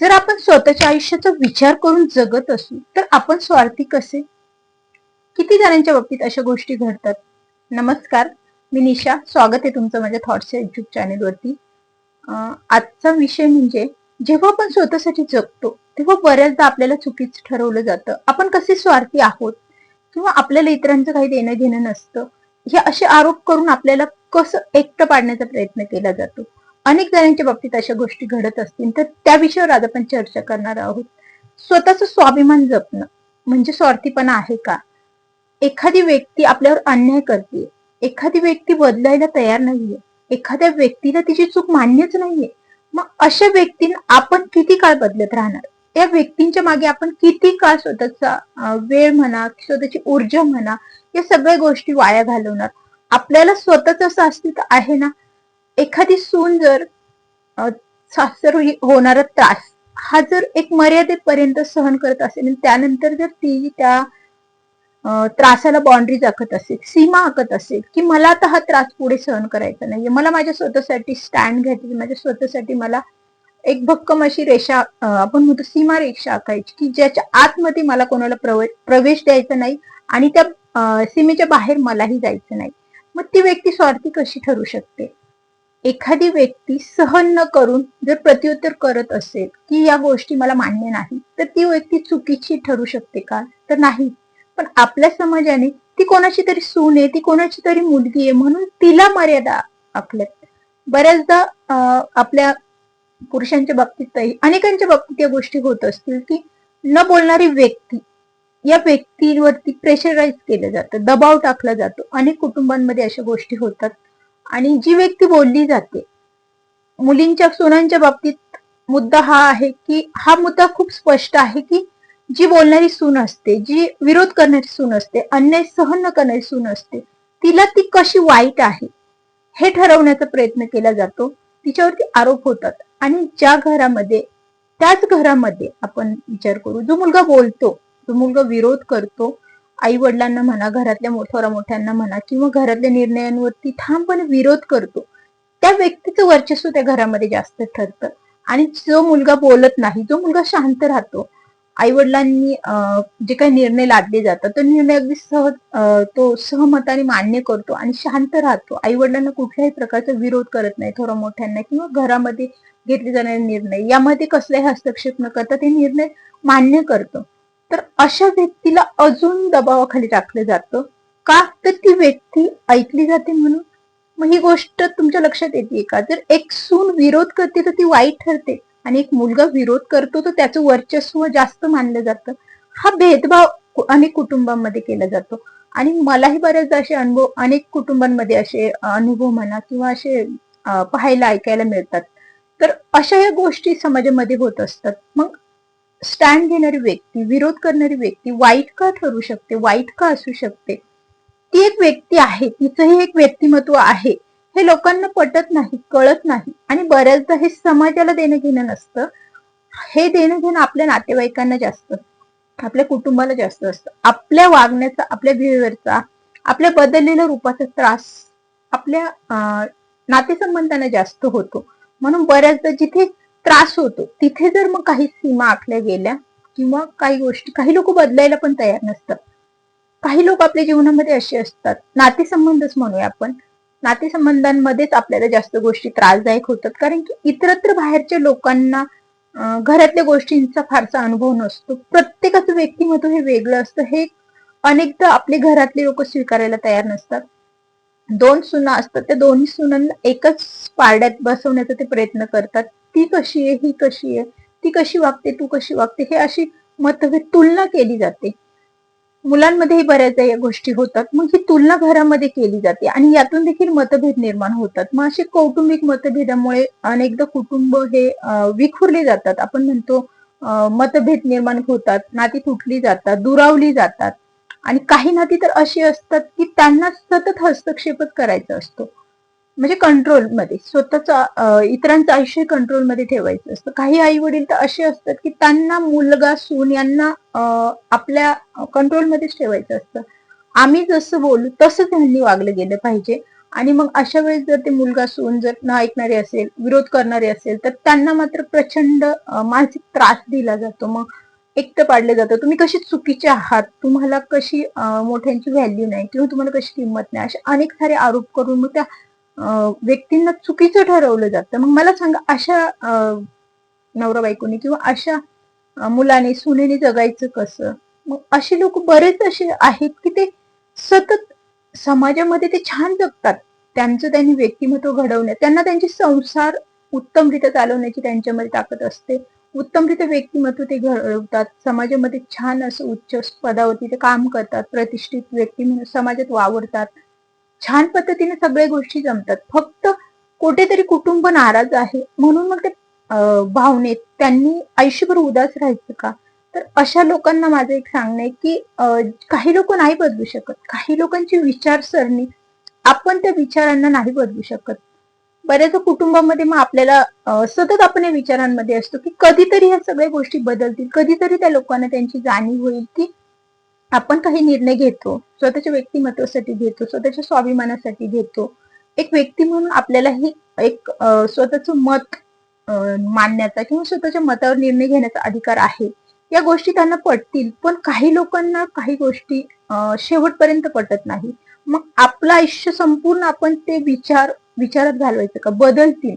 जर आपण स्वतःच्या आयुष्याचा विचार करून जगत असू तर आपण स्वार्थी कसे? किती जणांच्या बाबतीत अशा गोष्टी घडतात? नमस्कार, मी निशा. स्वागत आहे तुमचं माझ्या थॉट्स या युट्यूब चॅनेलवरती. आजचा विषय म्हणजे जेव्हा आपण स्वतःसाठी जगतो तेव्हा बऱ्याचदा आपल्याला चुकीचं ठरवलं जातं. आपण कसे स्वार्थी आहोत किंवा आपल्याला इतरांचं काही देणं घेणं नसतं, हे असे आरोप करून आपल्याला कसं एकटं पाडण्याचा प्रयत्न केला जातो. अनेक जणांच्या बाबतीत अशा गोष्टी घडत असतील तर त्या विषयावर आज आपण चर्चा करणार आहोत. स्वतःचं स्वाभिमान जपणं म्हणजे स्वार्थीपणा आहे का? एखादी व्यक्ती आपल्यावर अन्याय करते, एखादी व्यक्ती बदलायला तयार नाहीये, एखाद्या व्यक्तीला तिची चूक मान्यच नाहीये, मग अशा व्यक्तींना आपण किती काळ बदलत राहणार? त्या व्यक्तींच्या मागे आपण किती काळ स्वतःचा वेळ म्हणा, स्वतःची ऊर्जा म्हणा, या सगळ्या गोष्टी वाया घालवणार? आपल्याला स्वतःच असं अस्तित्व आहे ना? एखादी सून जर सासर होणारा त्रास हा जर एक मर्यादेपर्यंत सहन करत असेल, त्यानंतर जर ती त्या त्रासाला बाउंड्री आखत असेल, सीमा आखत असेल, की मला आता हा त्रास पुढे सहन करायचा नाहीये, मला माझ्या स्वतःसाठी स्टँड घ्यायची, माझ्या स्वतःसाठी मला एक भक्कम अशी रेषा, आपण म्हणतो सीमा रेषा आखायची, की ज्याच्या आतमध्ये मला कोणाला प्रवेश द्यायचा नाही आणि त्या सीमेच्या बाहेर मलाही जायचं नाही. मग ती व्यक्ती स्वार्थी कशी ठरू शकते? एखादी व्यक्ती सहन न करून जर प्रत्युत्तर करत असेल की या गोष्टी मला मान्य नाही, तर ती व्यक्ती चुकीची ठरू शकते का? तर नाही. पण आपल्या समाजाने ती कोणाची तरी सून आहे, ती कोणाची तरी मुलगी आहे म्हणून तिला मर्यादा आखल्यात. बऱ्याचदा आपल्या पुरुषांच्या बाबतीतही अनेकांच्या बाबतीत या गोष्टी होत असतील की न बोलणारी व्यक्ती, या व्यक्तीवरती प्रेशराईज केलं जातं, दबाव टाकला जातो. अनेक कुटुंबांमध्ये अशा गोष्टी होतात. आणि जी व्यक्ती बोलली जाते, मुलींच्या सुनांच्या बाबतीत मुद्दा हा आहे की हा मुद्दा खूप स्पष्ट आहे की जी बोलणारी सून असते, जी विरोध करणारी सून असते, अन्याय सहन न करणारी सून असते, तिला ती कशी वाईट आहे हे ठरवण्याचा प्रयत्न केला जातो. तिच्यावरती आरोप होतात. आणि ज्या घरामध्ये, त्याच घरामध्ये आपण विचार करू, जो मुलगा बोलतो, जो मुलगा विरोध करतो, आई वडिलांना म्हणा, घरातल्या थोरा मोठ्यांना म्हणा, किंवा घरातल्या निर्णयांवरती ठामपणे विरोध करतो, त्या व्यक्तीचं वर्चस्व त्या घरामध्ये जास्त ठरतं. आणि जो मुलगा बोलत नाही, जो मुलगा शांत राहतो, आई वडिलांनी जे काही निर्णय लादले जातात, तो निर्णय अगदी तो सहमताने मान्य करतो आणि शांत राहतो. आई वडिलांना कुठल्याही प्रकारचा विरोध करत नाही, थोरा मोठ्यांना किंवा घरामध्ये घेतले जाणारे निर्णय यामध्ये कसलाही हस्तक्षेप न करता ते निर्णय मान्य करतो. तर अशा व्यक्तीला अजून दबावाखाली टाकलं जातं. का? तर ती व्यक्ती ऐकली जाते म्हणून. मग ही गोष्ट तुमच्या लक्षात येते का? जर एक सून विरोध करते तर ती वाईट ठरते आणि एक मुलगा विरोध करतो तर त्याचं वर्चस्व जास्त मानलं जातं. हा भेदभाव अनेक कुटुंबांमध्ये केला जातो. आणि मलाही बऱ्याचदा असे अनुभव, अनेक कुटुंबांमध्ये असे अनुभव म्हणा किंवा असे पाहायला ऐकायला मिळतात. तर अशा या गोष्टी समाजामध्ये होत असतात. मग स्टँड घेणारी व्यक्ती, विरोध करणारी व्यक्ती वाईट का ठरू शकते, वाईट का असू शकते? ती एक व्यक्ती आहे, तिचंही एक व्यक्तिमत्व आहे, हे लोकांना पटत नाही, कळत नाही. आणि बऱ्याचदा हे समाजाला देणं घेणं नसतं, हे देणं घेणं आपल्या नातेवाईकांना जास्त, आपल्या कुटुंबाला जास्त असतं. आपल्या वागण्याचा, आपल्या बिहेवियरचा, आपल्या बदललेल्या रूपाचा त्रास आपल्या नातेसंबंधांना जास्त होतो. म्हणून बऱ्याचदा जिथे त्रास होतो तिथे जर मग काही सीमा आखल्या गेल्या किंवा काही गोष्टी, काही लोक बदलायला पण तयार नसतात. काही लोक आपल्या जीवनामध्ये असे असतात, नातेसंबंधच म्हणूया आपण, नातेसंबंधांमध्येच आपल्याला जास्त गोष्टी त्रासदायक होतात, कारण की इतरत्र बाहेरच्या लोकांना घरातल्या गोष्टींचा फारसा अनुभव नसतो. प्रत्येकाचं व्यक्तिमत्व हे वेगळं असतं, हे अनेकदा आपले घरातले लोक स्वीकारायला तयार नसतात. दोन सुना असतात, त्या दोन्ही सुनांना एकच पारड्यात बसवण्याचा ते प्रयत्न करतात. ती कशी आहे, ही कशी आहे, ती कशी वागते, तू कशी वागते, हे अशी मतभेद, तुलना केली जाते. मुलांमध्येही बऱ्याचदा या गोष्टी होतात. मग ही तुलना घरामध्ये केली जाते आणि यातून देखील मतभेद निर्माण होतात. मग असे कौटुंबिक मतभेदामुळे अनेकदा कुटुंब हे विखुरले जातात. आपण म्हणतो मतभेद निर्माण होतात, नाती तुटली जातात, दुरावली जातात. आणि काही नाती तर अशी असतात की त्यांना सतत हस्तक्षेपच करायचा असतो, म्हणजे कंट्रोलमध्ये, स्वतःच इतरांचं आयुष्य कंट्रोलमध्ये ठेवायचं असतं. काही आई वडील तर असे असतात की त्यांना मुलगा, सून यांना आपल्या कंट्रोलमध्येच ठेवायचं असतं. आम्ही जसं बोलू तसंच त्यांनी वागलं गेलं पाहिजे आणि मग अशा वेळेस जर ते मुलगा सून जर न ऐकणारे असेल, विरोध करणारे असेल, तर त्यांना मात्र प्रचंड मानसिक त्रास दिला जातो. मग एकटं पाडलं जातं. तुम्ही कशी चुकीचे आहात, तुम्हाला कशी मोठ्यांची व्हॅल्यू नाही किंवा तुम्हाला कशी किंमत नाही, असे अनेक सारे आरोप करून मग त्या व्यक्तींना चुकीचं ठरवलं जातं. मग मला सांगा, अशा नवरा बायकोनी किंवा अशा मुलाने सुनेने जगायचं कसं? मग असे लोक बरेच असे आहेत की ते सतत समाजामध्ये ते छान जगतात. त्यांचं त्यांनी व्यक्तिमत्व घडवण्यात, त्यांना त्यांचे संसार उत्तमरित्या चालवण्याची त्यांच्यामध्ये ताकद असते. उत्तमरित्या व्यक्तिमत्व ते घडवतात. समाजामध्ये छान असं उच्च पदावरती ते काम करतात. प्रतिष्ठित व्यक्ती म्हणून समाजात वावरतात. छान पद्धतीने सगळ्या गोष्टी जमतात. फक्त कुठेतरी कुटुंब नाराज आहे म्हणून मग ते भावनेत त्यांनी आयुष्यभर उदास राहायचं का? तर अशा लोकांना माझं एक सांगणं आहे की काही लोक नाही बदलू शकत. काही लोकांची विचारसरणी, आपण त्या विचारांना नाही बदलू शकत. बऱ्याच कुटुंबामध्ये मग आपल्याला सतत आपण या विचारांमध्ये असतो की कधीतरी ह्या सगळ्या गोष्टी बदलतील, कधीतरी त्या लोकांना त्यांची जाणीव होईल की आपण काही निर्णय घेतो, स्वतःच्या व्यक्तिमत्वासाठी घेतो, स्वतःच्या स्वाभिमानासाठी घेतो. एक व्यक्ती म्हणून आपल्यालाही एक स्वतःच मत मांडण्याचा किंवा स्वतःच्या मतावर निर्णय घेण्याचा अधिकार आहे. या गोष्टी त्यांना पटतील, पण काही लोकांना काही गोष्टी शेवटपर्यंत पटत नाही. मग आपलं आयुष्य संपूर्ण आपण ते विचारात घालवायचं का? बदलतील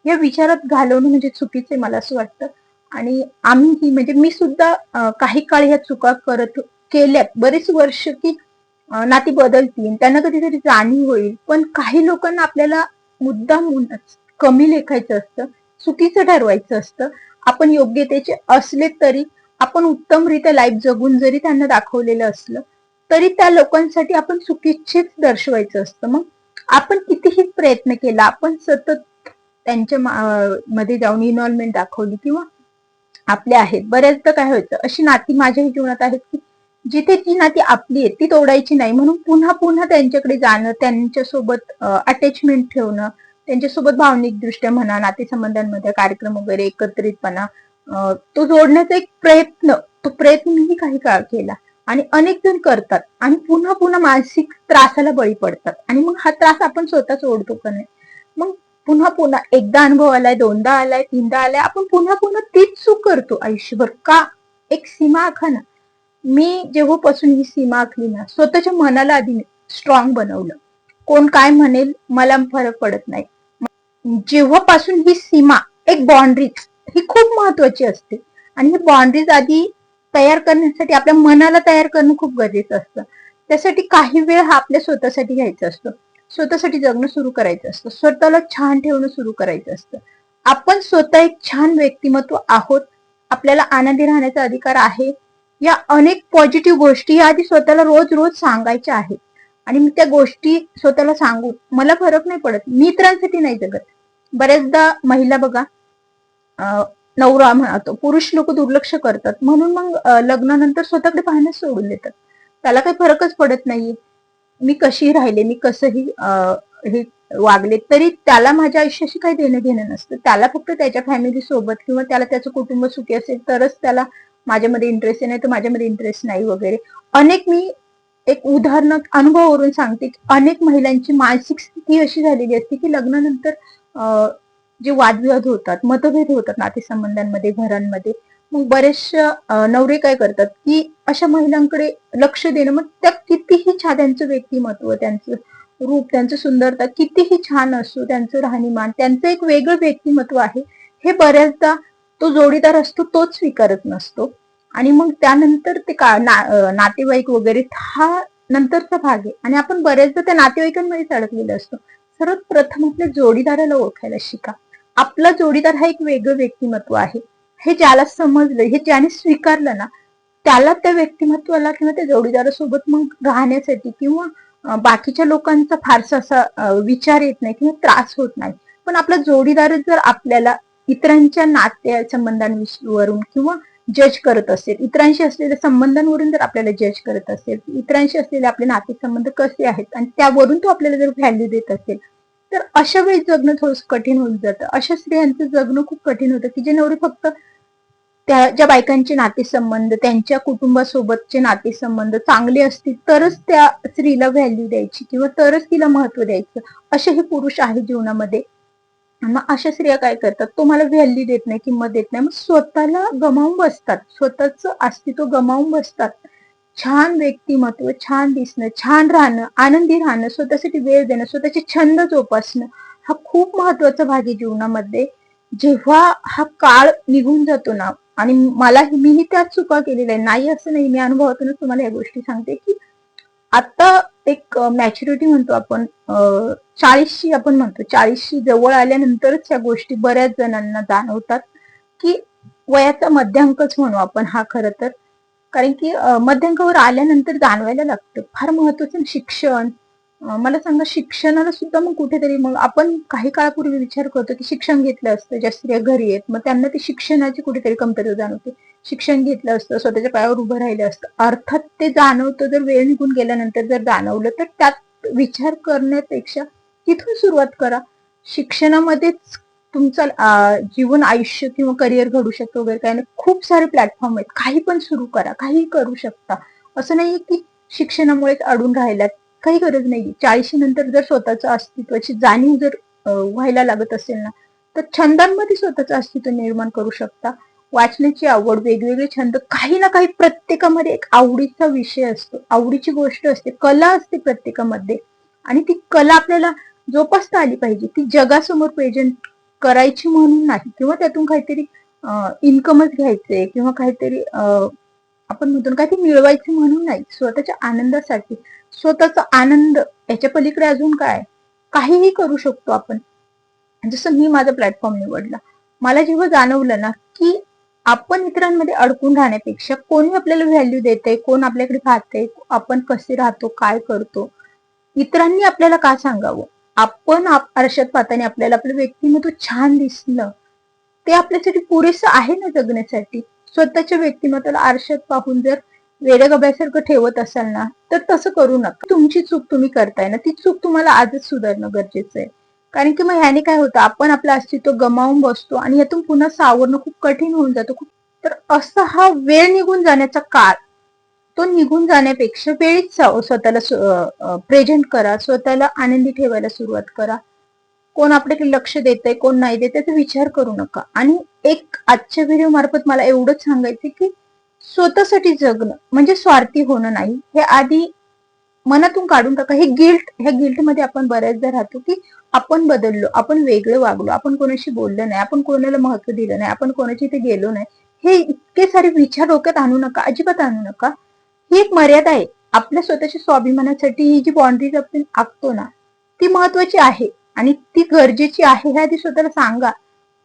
या विचारात घालवणं म्हणजे चुकीचे मला असं वाटतं. आणि आम्ही म्हणजे मी सुद्धा काही काळ ह्या चुका करत केल्यात, बरेच वर्ष की नाती बदलतील, त्यांना कधीतरी जाणीव होईल. पण काही लोकांना आपल्याला मुद्दामूनच कमी लेखायचं असतं, चुकीचं ठरवायचं असतं. आपण योग्यतेचे असले तरी, आपण उत्तमरित्या लाईफ जगून जरी त्यांना दाखवलेलं असलं तरी त्या लोकांसाठी आपण चुकीचेच दर्शवायचं असतं. मग आपण कितीही प्रयत्न केला, आपण सतत त्यांच्या मध्ये जाऊन इन्व्हॉल्वमेंट दाखवली किंवा आपले आहेत, बऱ्याचदा काय व्हायचं, अशी नाती माझ्याही जीवनात आहेत की जिथे ती नाती आपली आहेत ती तोडायची नाही म्हणून पुन्हा पुन्हा त्यांच्याकडे जाणं, त्यांच्यासोबत अटॅचमेंट ठेवणं, त्यांच्यासोबत भावनिक दृष्ट्या म्हणा, नातेसंबंधांमध्ये कार्यक्रम वगैरे एकत्रितपणा, तो जोडण्याचा एक प्रयत्न मीही काही काळ केला आणि अनेक जण करतात आणि पुन्हा पुन्हा मानसिक त्रासाला बळी पडतात. आणि मग हा त्रास आपण स्वतःच ओढतो का नाही? मग पुन्हा पुन्हा एकदा अनुभव आलाय, दोनदा आलाय, तीनदा आलाय, आपण पुन्हा पुन्हा तीच चूक करतो आयुष्यभर का? एक सीमा आखा ना. मी जेव्हापासून ही सीमा आखली ना, स्वतःच्या मनाला आधी स्ट्रॉंग बनवलं. कोण काय म्हणेल मला फरक पडत नाही. जेव्हापासून ही सीमा, एक बाउंड्रीज ही खूप महत्वाची असते आणि ही बाउंड्रीज आधी तयार करण्यासाठी आपल्या मनाला तयार करणं खूप गरजेचं असतं. त्यासाठी काही वेळ हा आपल्या स्वतःसाठी घ्यायचा असतो. स्वतःसाठी जगणं सुरू करायचं असतं. स्वतःला छान ठेवणं सुरू करायचं असतं. आपण स्वतः एक छान व्यक्तिमत्व आहोत. आपल्याला आनंदी राहण्याचा अधिकार आहे. या अनेक पॉझिटिव्ह गोष्टी आधी स्वतःला रोज रोज सांगायच्या आहेत. आणि मी त्या गोष्टी स्वतःला सांगून मला फरक नाही पडत. मी इतरांसाठी नाही जगत. बऱ्याचदा महिला बघा, नवरा म्हणतो, पुरुष लोक दुर्लक्ष करतात म्हणून मग लग्नानंतर स्वतःकडे पाहणं सोडून देतात. त्याला काही फरकच पडत नाहीये. मी कशी राहिले, मी कसंही हे वागले तरी त्याला माझ्या आयुष्याशी काही देणं घेणं नसतं. त्याला फक्त त्याच्या फॅमिली सोबत किंवा त्याला त्याचं कुटुंब सुखी असेल तरच त्याला माझ्यामध्ये इंटरेस्ट आहे, नाही तर माझ्यामध्ये इंटरेस्ट नाही वगैरे. अनेक मी एक उदाहरण अनुभवावरून सांगते की अनेक महिलांची मानसिक स्थिती अशी झालेली असते की लग्नानंतर जे वादविवाद होतात, मतभेद होतात नातेसंबंधांमध्ये, घरांमध्ये, मग बरेचशा नवरे काय करतात की अशा महिलांकडे लक्ष देणं, मग त्या कितीही छान त्यांचं व्यक्तिमत्व, त्यांचं रूप, त्यांचं सुंदरता कितीही छान असो, त्यांचं राहणीमान, त्यांचं एक वेगळं व्यक्तिमत्व आहे, हे बऱ्याचदा तो जोडीदार असतो तोच स्वीकारत नसतो. आणि मग त्यानंतर ते नातेवाईक वगैरे हा नंतरचा भाग आहे. आणि आपण बऱ्याचदा त्या नातेवाईकांमध्येच अडकलेलो असतो. सर्वात प्रथम आपल्या जोडीदाराला ओळखायला शिका. आपला जोडीदार हा एक वेगळं व्यक्तिमत्व आहे, हे ज्याला समजलं, हे ज्याने स्वीकारलं ना, त्याला त्या व्यक्तिमत्वाला किंवा त्या जोडीदारासोबत मग राहण्यासाठी किंवा बाकीच्या लोकांचा फारसा असा विचार येत नाही किंवा त्रास होत नाही. पण आपला जोडीदार जर आपल्याला इतरांच्या नात्या संबंधांवरून किंवा जज करत असेल, इतरांशी असलेल्या संबंधांवरून जर आपल्याला जज करत असेल, इतरांशी असलेले आपले नातेसंबंध कसे आहेत आणि त्यावरून तो आपल्याला जर व्हॅल्यू देत असेल, तर अशा वेळी जगणं थोडंसं कठीण होऊन जातं. अशा स्त्रियांचं जगणं खूप कठीण होतं की जे नवरे फक्त त्या ज्या बायकांचे नातेसंबंध, त्यांच्या कुटुंबासोबतचे नातेसंबंध चांगले असतील तरच त्या स्त्रीला व्हॅल्यू द्यायची किंवा तरच तिला महत्व द्यायचं, असेही पुरुष आहे जीवनामध्ये. मग अशा स्त्रिया काय करतात, तो मला व्हॅल्यू देत नाही, किंमत देत नाही, मग स्वतःला गमावून बसतात, स्वतःच अस्तित्व गमावून बसतात. छान व्यक्तिमत्व, छान दिसणं, छान राहणं, आनंदी राहणं, स्वतःसाठी वेळ देणं, स्वतःचे छंद जोपासणं, हा खूप महत्वाचा भाग आहे जीवनामध्ये. जेव्हा हा काळ निघून जातो ना, आणि मीही त्याच चुका केलेल्या आहे, नाही असं नाही, मी अनुभवातूनच तुम्हाला या गोष्टी सांगते की आता एक मॅच्युरिटी म्हणतो आपण, 40शी आपण म्हणतो, 40शी जवळ आल्यानंतरच या गोष्टी बऱ्याच जणांना जाणवतात, की वयाचा मध्यांकच म्हणू आपण हा खरं तर. कारण की मध्यांकावर आल्यानंतर जाणवायला लागतं फार महत्वाचं शिक्षण. मला सांगा, शिक्षणाला सुद्धा मग कुठेतरी, मग आपण काही काळापूर्वी विचार करतो की शिक्षण घेतलं असतं, ज्या स्त्रिया घरी आहेत मग त्यांना ती शिक्षणाची कुठेतरी कमतरता जाणवते. शिक्षण घेतलं असतं, स्वतःच्या पायावर उभं राहिलं असतं, अर्थात ते जाणवतं, जर वेळ निघून गेल्यानंतर जर जाणवलं तर त्यात विचार करण्यापेक्षा तिथून सुरुवात करा. शिक्षणामध्येच तुमचं जीवन, आयुष्य किंवा करिअर घडू शकतो वगैरे काय नाही. खूप सारे प्लॅटफॉर्म आहेत, काही पण सुरू करा, काही करू शकता. असं नाहीये की शिक्षणामुळेच अडून राहिलात, काही गरज नाही. 40 नंतर जर स्वतःच्या अस्तित्वाची जाणीव जर व्हायला लागत असेल ना, तर छंदांमध्ये स्वतःचं अस्तित्व निर्माण करू शकता. वाचण्याची आवड, वेगवेगळे छंद, काही ना काही प्रत्येकामध्ये एक आवडीचा विषय असतो, आवडीची गोष्ट असते, कला असते प्रत्येकामध्ये, आणि ती कला आपल्याला जोपासता आली पाहिजे. ती जगासमोर प्रेझेंट करायची म्हणून नाही, किंवा त्यातून काहीतरी इन्कमच घ्यायचे किंवा काहीतरी आपण म्हणतो काहीतरी मिळवायचं म्हणून नाही, स्वतःच्या आनंदासाठी. स्वतःचा आनंद याच्या पलीकडे अजून काय, काहीही करू शकतो आपण. जसं मी माझा प्लॅटफॉर्म निवडला, मला जेव्हा जाणवलं ना की आपण इतरांमध्ये अडकून राहण्यापेक्षा कोणी आपल्याला व्हॅल्यू देते, कोण आपल्याकडे पाहते, आपण कसे राहतो, काय करतो, इतरांनी आपल्याला का सांगावं. आपण आरशात पाहताना आपल्याला आपलं व्यक्तिमत्व छान दिसणं, ते आपल्यासाठी पुरेसं आहे ना जगण्यासाठी. स्वतःच्या व्यक्तिमत्वाला आरशात पाहून जर वेड्या गब्यासारखं ठेवत असाल ना, तर तसं करू नका. तुमची चूक तुम्ही करताय ना, ती चूक तुम्हाला आजच सुधारणं गरजेचं आहे. कारण की मग ह्याने काय होतं, आपण आपलं अस्तित्व गमावून बसतो आणि यातून पुन्हा सावरणं खूप कठीण होऊन जातं. तर असा हा वेळ निघून जाण्याचा काळ, तो निघून जाण्यापेक्षा वेळीच स्वतःला प्रेझेंट करा, स्वतःला आनंदी ठेवायला सुरुवात करा. कोण आपल्याकडे लक्ष देतंय, कोण नाही देत, त्याचा विचार करू नका. आणि एक आजच्या व्हिडिओ मार्फत मला एवढंच सांगायचं की स्वतःसाठी जगणं म्हणजे स्वार्थी होणं नाही, हे आधी मनातून काढून टाका. ह्या गिल्ट मध्ये आपण बऱ्याचदा राहतो की आपण बदललो, आपण वेगळं वागलो, आपण कोणाशी बोललो नाही, आपण कोणाला महत्व दिलं नाही, आपण कोणाची इथे गेलो नाही. हे इतके सारे विचार डोक्यात आणू नका, अजिबात आणू नका. ही एक मर्यादा आहे. आपल्या स्वतःच्या स्वाभिमानासाठी ही जी बाउंड्रीज आपण आखतो ना, ती महत्वाची आहे आणि ती गरजेची आहे, हे आधी स्वतःला सांगा.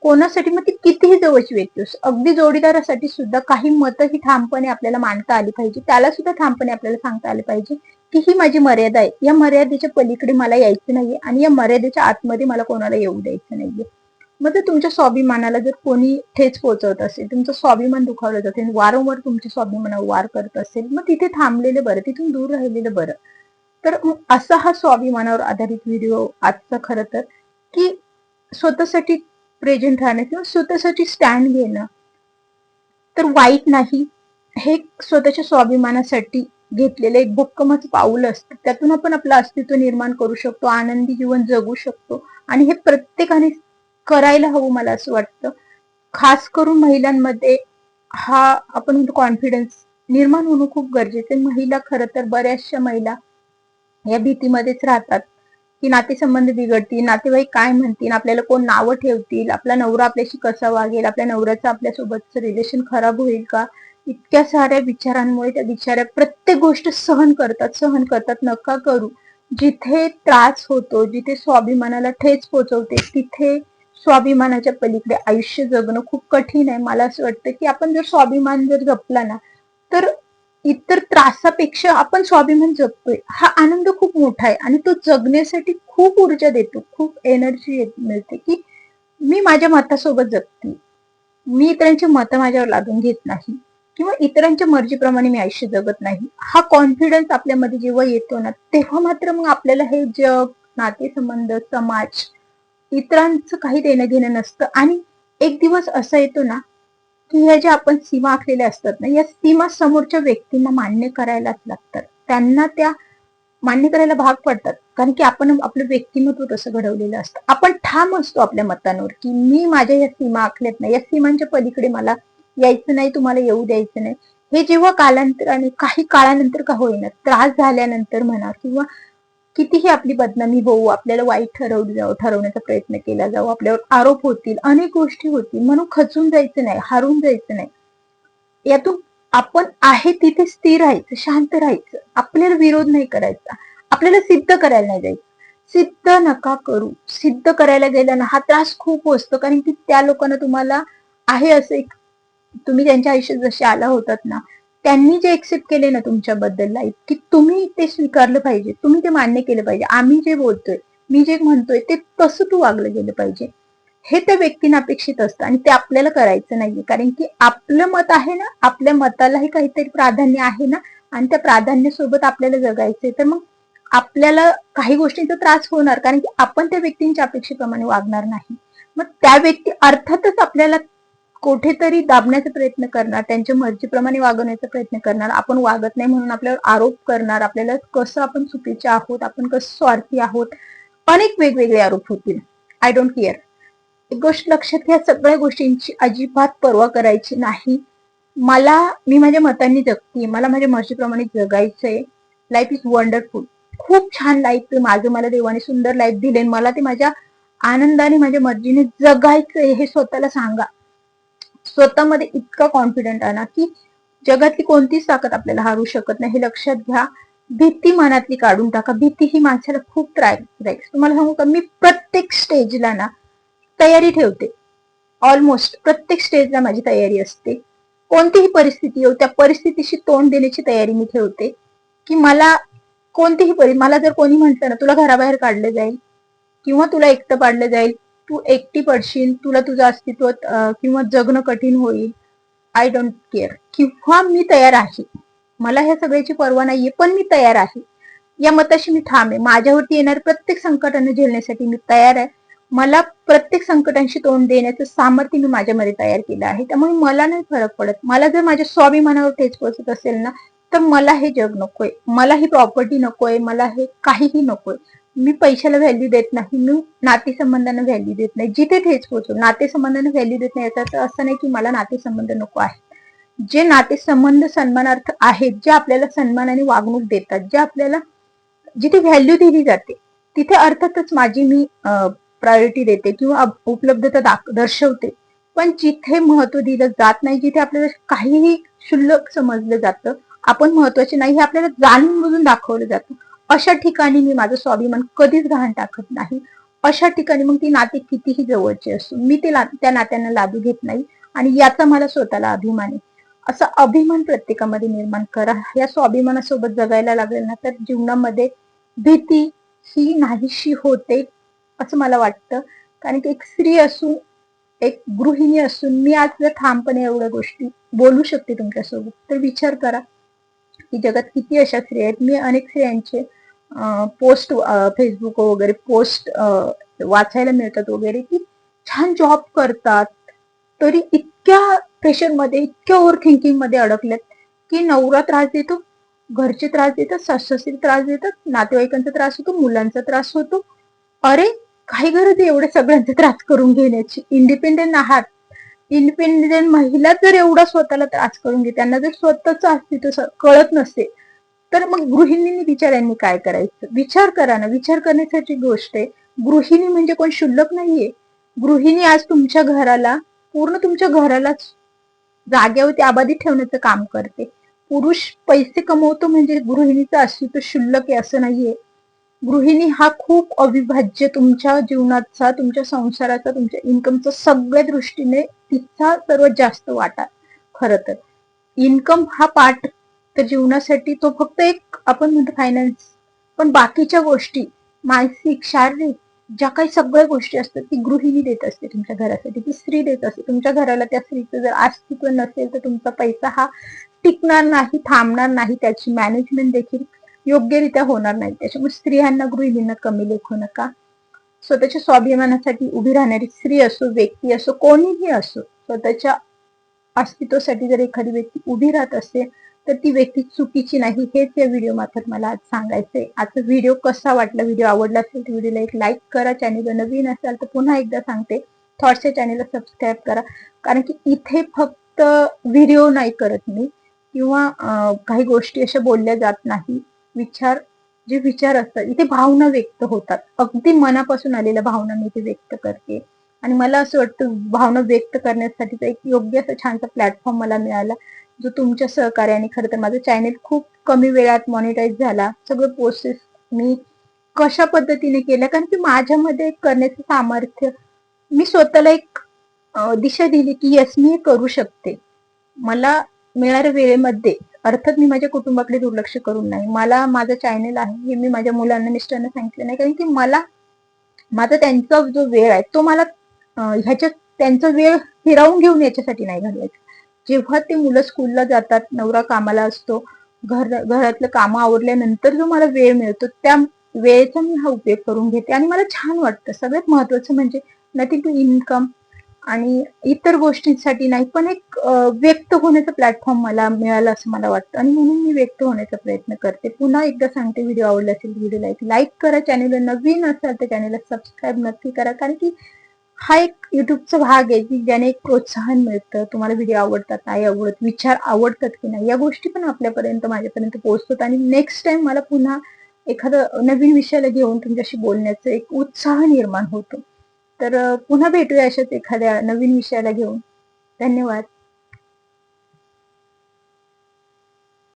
कोणासाठी, मग ती कितीही जवळची व्यक्ती असो, अगदी जोडीदारासाठी सुद्धा काही मतं ही ठामपणे आपल्याला मांडता आली पाहिजे, त्याला सुद्धा ठामपणे आपल्याला सांगता आले पाहिजे की ही माझी मर्यादा आहे, या मर्यादेच्या पलीकडे मला यायचं नाहीये आणि या मर्यादेच्या आतमध्ये मला कोणाला येऊ द्यायचं नाहीये. मग जर तुमच्या स्वाभिमानाला जर कोणी ठेच पोहोचवत असेल, तुमचं स्वाभिमान दुखावलं जाते, वारंवार तुमच्या स्वाभिमानावर वार करत असेल, मग तिथे थांबलेलं बरं, तिथून दूर राहिलेलं बरं. तर असा हा स्वाभिमानावर आधारित व्हिडिओ आजचा खरं तर, की स्वतःसाठी प्रेझेंट राहणं किंवा स्वतःसाठी स्टँड घेणं तर वाईट नाही. हे स्वतःच्या स्वाभिमानासाठी घेतलेलं एक भक्कमच पाऊल असतं, त्यातून आपण आपलं अस्तित्व निर्माण करू शकतो, आनंदी जीवन जगू शकतो. आणि हे प्रत्येकाने करायला हवं मला असं वाटतं. खास करून महिलांमध्ये हा आपण म्हणतो कॉन्फिडन्स निर्माण होणं खूप गरजेचं आहे. महिला खरं तर बऱ्याचशा महिला या भीतीमध्येच राहतात की नातेसंबंध बिघडतील, नातेवाईक काय म्हणतील, आपल्याला कोण नावं ठेवतील, आपला नवरा आपल्याशी कसा वागेल, आपल्या नवऱ्याचं आपल्यासोबतचं रिलेशन खराब होईल का, इतक्या साऱ्या विचारांमुळे त्या बिचाऱ्या प्रत्येक गोष्ट सहन करतात. नका करू. जिथे त्रास होतो, जिथे स्वाभिमानाला ठेच पोचवते, तिथे स्वाभिमानाच्या पलीकडे आयुष्य जगणं खूप कठीण आहे. मला असं वाटतं की आपण जर स्वाभिमान जर जपला ना, तर इतर त्रासापेक्षा आपण स्वाभिमान जगतोय हा आनंद खूप मोठा आहे आणि तो जगण्यासाठी खूप ऊर्जा देतो, खूप एनर्जी मिळते की मी माझ्या मतासोबत जगते, मी इतरांची मतं माझ्यावर लादून घेत नाही किंवा इतरांच्या मर्जीप्रमाणे मी आयुष्य जगत नाही. हा कॉन्फिडन्स आपल्यामध्ये जेव्हा येतो ना, तेव्हा मात्र मग आपल्याला हे जग, नातेसंबंध, समाज, इतरांचं काही देणं घेणं नसतं. आणि एक दिवस असा येतो ना की ह्या ज्या आपण सीमा आखलेल्या असतात ना, या सीमा समोरच्या व्यक्तींना मान्य करायलाच लागतात. त्यांना त्या मान्य करायला भाग पडतात, कारण की आपण आपलं व्यक्तिमत्व तसं घडवलेलं असतं. आपण ठाम असतो आपल्या मतांवर, की मी माझ्या या सीमा आखल्यात नाही, या सीमांच्या पलीकडे मला यायचं नाही, तुम्हाला येऊ द्यायचं नाही. हे जेव्हा कालांतराने, काही काळानंतर का होईना, त्रास झाल्यानंतर म्हणा, किंवा कितीही आपली बदनामी होऊ, आपल्याला वाईट ठरवण्याचा प्रयत्न केला जाऊ, आपल्यावर आरोप होतील, अनेक गोष्टी होतील, म्हणून खचून जायचं नाही, हारून जायचं नाही. यातून आपण आहे तिथे स्थिर राहायचं, शांत राहायचं, आपल्याला विरोध नाही करायचा, आपल्याला सिद्ध करायला नाही जायचं. सिद्ध नका करू. सिद्ध करायला गेला ना, हा त्रास खूप असतो, कारण की त्या लोकांना तुम्हाला आहे असं एक, तुम्ही त्यांच्या आयुष्यात जसे आला होतात ना, त्यांनी जे एक्सेप्ट केले ना तुमच्याबद्दल लाईफ, की तुम्ही ते स्वीकारलं पाहिजे, तुम्ही ते मान्य केलं पाहिजे. आम्ही जे बोलतोय, मी जे म्हणतोय, ते तसं तू वागलं गेलं पाहिजे, हे त्या व्यक्तीने अपेक्षित असतं. आणि ते आपल्याला करायचं नाहीये, कारण की आपलं मत आहे ना, आपल्या मतालाही काहीतरी प्राधान्य आहे ना, आणि त्या प्राधान्यासोबत आपल्याला जगायचंय. तर मग आपल्याला काही गोष्टींचा त्रास होणार, कारण की आपण त्या व्यक्तींच्या अपेक्षेप्रमाणे वागणार नाही. मग त्या व्यक्ती अर्थातच आपल्याला कुठेतरी दाबण्याचा प्रयत्न करणार, त्यांच्या मर्जीप्रमाणे वागवण्याचा प्रयत्न करणार, आपण वागत नाही म्हणून आपल्यावर आरोप करणार, आपल्याला कसं आपण चुकीचे आहोत, आपण कसं स्वार्थी आहोत, अनेक वेगवेगळे आरोप होतील. I don't care. एक गोष्ट लक्षात घ्या, सगळ्या गोष्टींची अजिबात पर्वा करायची नाही. मी माझ्या मतांनी जगते, मला माझ्या मर्जीप्रमाणे जगायचंय. Life is wonderful. खूप छान लाईफ आहे माझं, मला देवाने सुंदर लाईफ दिले, मला ते माझ्या आनंदाने, माझ्या मर्जीने जगायचंय, हे स्वतःला सांगा. स्वतःमध्ये इतका कॉन्फिडंट आणा की जगातली कोणतीच ताकद आपल्याला हारू शकत नाही, हे लक्षात घ्या. भीती मनातली काढून टाका. भीती ही माणसाला खूप त्रास देते. तुम्हाला सांगू का, मी प्रत्येक स्टेजला ना तयारी ठेवते. ऑलमोस्ट प्रत्येक स्टेजला माझी तयारी असते. कोणतीही परिस्थिती येऊ, त्या परिस्थितीशी तोंड देण्याची तयारी मी ठेवते. की मला कोणतीही मला जर कोणी म्हटलं ना, तुला घराबाहेर काढलं जाईल, किंवा तुला एकटं पाडलं जाईल, तू एकटी पडशील, तुला तुझं अस्तित्व किंवा जगणं कठीण होईल, आय डोंट केअर. किंवा मी तयार आहे, मला ह्या सगळ्याची पर्वा नाहीये, पण मी तयार आहे. या मताशी मी ठाम आहे. माझ्यावरती येणाऱ्या प्रत्येक संकटांना झेलण्यासाठी मी तयार आहे. मला प्रत्येक संकटांशी तोंड देण्याचं सामर्थ्य मी माझ्यामध्ये तयार केलं आहे. त्यामुळे मला नाही फरक पडत. मला जर माझ्या स्वाभिमानावर ठेच पोहोचत असेल ना, तर मला हे जग नकोय, मला ही प्रॉपर्टी नकोय, मला हे काहीही नकोय. मी पैशाला व्हॅल्यू देत नाही, मी नातेसंबंधांना व्हॅल्यू देत नाही. जिथे ठेच पोहोचतो, नातेसंबंधांना व्हॅल्यू देत नाही, याचा अर्थ असं नाही की मला नातेसंबंध नको आहे. जे नातेसंबंध सन्मानार्थ आहेत, जे आपल्याला सन्मानाने वागणूक देतात, जे आपल्याला, जिथे व्हॅल्यू दिली जाते, तिथे अर्थातच माझी मी प्रायोरिटी देते किंवा उपलब्धता दर्शवते. पण जिथे महत्व दिलं जात नाही, जिथे आपल्याला काहीही क्षुल्लक समजलं जातं, आपण महत्वाचे नाही हे आपल्याला जाणून बुजून दाखवलं जातं, अशा ठिकाणी मी माझं स्वाभिमान कधीच गहाण टाकत नाही. अशा ठिकाणी मग ती नाते कितीही जवळची असो, मी त्या नात्यांना लादू घेत नाही. आणि याचा मला स्वतःला अभिमान आहे. असा अभिमान प्रत्येकामध्ये निर्माण करा. या स्वाभिमानासोबत जगायला लागेल ना, तर जीवनामध्ये भीती ही नाहीशी होते असं मला वाटतं. कारण की एक स्त्री असून, एक गृहिणी असून मी आज जर ठामपणे एवढ्या गोष्टी बोलू शकते तुमच्यासोबत, तर विचार करा की जगात किती अशा स्त्रिया आहेत. मी अनेक स्त्रियांचे पोस्ट फेसबुक वगैरे पोस्ट वाचायला मिळतात वगैरे, की छान जॉब करतात, तरी इतक्या प्रेशर मध्ये, इतक्या ओव्हर थिंकिंग मध्ये अडकल्यात की नवरा त्रास देतो, घरचे त्रास देतात, सासू त्रास देतात, नातेवाईकांचा त्रास होतो, मुलांचा त्रास होतो. अरे काही गरज आहे एवढ्या सगळ्यांचा त्रास करून घेण्याची? इंडिपेंडेंट आहात. इंडिपेंडेंट महिला जर एवढा स्वतःला त्रास करून घे, त्यांना जर स्वतःच अस्तित्व कळत नसेल, तर मग गृहिणींनी बिचाऱ्यांनी काय करायचं? विचार करा ना. विचार करण्यासाठी गोष्ट आहे. गृहिणी म्हणजे कोण शुल्लक नाहीये. गृहिणी आज तुमच्या घराला, पूर्ण तुमच्या घरालाच जागेवरती आबादी ठेवण्याचं काम करते. पुरुष पैसे कमवतो म्हणजे गृहिणीचं अस्तित्व शुल्लक आहे असं नाहीये. गृहिणी हा खूप अविभाज्य तुमच्या जीवनाचा, तुमच्या संसाराचा, तुमच्या इन्कमचा सगळ्या दृष्टीने तिचा सर्वात जास्त वाटा. खरं तर इन्कम हा पार्ट तर जीवनासाठी तो फक्त एक, आपण म्हणतो फायनान्स, पण बाकीच्या गोष्टी, मानसिक, शारीरिक, ज्या काही सगळ्या गोष्टी असतात, ती गृहिणी देत असते तुमच्या घरासाठी, ती स्त्री देत असते तुमच्या घराला. त्या स्त्रीचं जर अस्तित्व नसेल तर तुमचा पैसा हा टिकणार नाही, थांबणार नाही, त्याची मॅनेजमेंट देखील योग्यरित्या होणार नाही. त्याच्यामुळे स्त्रियांना, गृहिणींना कमी लेखू नका. स्वतःच्या स्वाभिमानासाठी उभी राहणारी स्त्री असो, व्यक्ती असो, कोणीही असो, स्वतःच्या अस्तित्वासाठी जर एखादी व्यक्ती उभी राहत असेल तर ती व्यक्ती चुकीची नाही, हेच या व्हिडिओ मार्फत मला आज सांगायचंय. आजचा व्हिडिओ कसा वाटला, व्हिडिओ आवडला असेल तर व्हिडिओला एक लाईक करा. चॅनलवर नवीन असाल तर पुन्हा एकदा सांगते, थॉट्स या चॅनलला सबस्क्राईब करा. कारण की इथे फक्त व्हिडिओ नाही करत मी, किंवा काही गोष्टी अशा बोलल्या जात नाही. जे विचार असतात इथे भावना व्यक्त होतात, अगदी मनापासून आलेल्या भावना मी इथे व्यक्त करते. आणि मला असं वाटतं भावना व्यक्त करण्यासाठीचा एक योग्य असा छानसा प्लॅटफॉर्म मला मिळाला, जो तुमच्या सहकार्याने. खरं तर माझं चॅनेल खूप कमी वेळात मॉनिटाईज झाला. सगळं प्रोसेस मी कशा पद्धतीने केल्या, कारण की माझ्यामध्ये करण्याचं सामर्थ्य, मी स्वतःला एक दिशा दिली की यस मी हे करू शकते. मला मिळणाऱ्या वेळेमध्ये, अर्थात मी माझ्या कुटुंबाकडे दुर्लक्ष करून नाही, मला माझं चॅनेल आहे हे मी माझ्या मुलांना मिस्टरांना सांगितलं नाही, कारण की मला माझा त्यांचा जो वेळ आहे तो मला ह्याच्यात त्यांचा वेळ हिरावून घेऊन याच्यासाठी नाही घालवायचा. जेव्हा ते मुलं स्कूलला जातात, नवरा कामाला असतो, घरातलं कामं आवरल्यानंतर जो मला वेळ मिळतो त्या वेळेचा मी हा उपयोग करून घेते आणि मला छान वाटतं. सगळ्यात महत्वाचं म्हणजे नथिंग टू इन्कम आणि इतर गोष्टींसाठी नाही, पण एक व्यक्त होण्याचा प्लॅटफॉर्म मला मिळाला असं मला वाटतं आणि म्हणून मी व्यक्त होण्याचा प्रयत्न करते. पुन्हा एकदा सांगते, व्हिडिओ आवडला असेल व्हिडिओला एक लाईक करा. चॅनलला नवीन असाल तर चॅनलला सबस्क्राईब नक्की करा, कारण की हा एक युट्यूबचा भाग आहे की ज्याने एक प्रोत्साहन मिळतं. तुम्हाला व्हिडिओ आवडतात, नाही आवडत, विचार आवडतात की नाही, या गोष्टी पण आपल्यापर्यंत माझ्यापर्यंत पोहोचतात आणि नेक्स्ट टाइम मला पुन्हा एखादं नवीन विषयाला घेऊन तुमच्याशी बोलण्याचं एक उत्साह निर्माण होतो. तर पुन्हा भेटूया अशाच एखाद्या नवीन विषयाला घेऊन. धन्यवाद.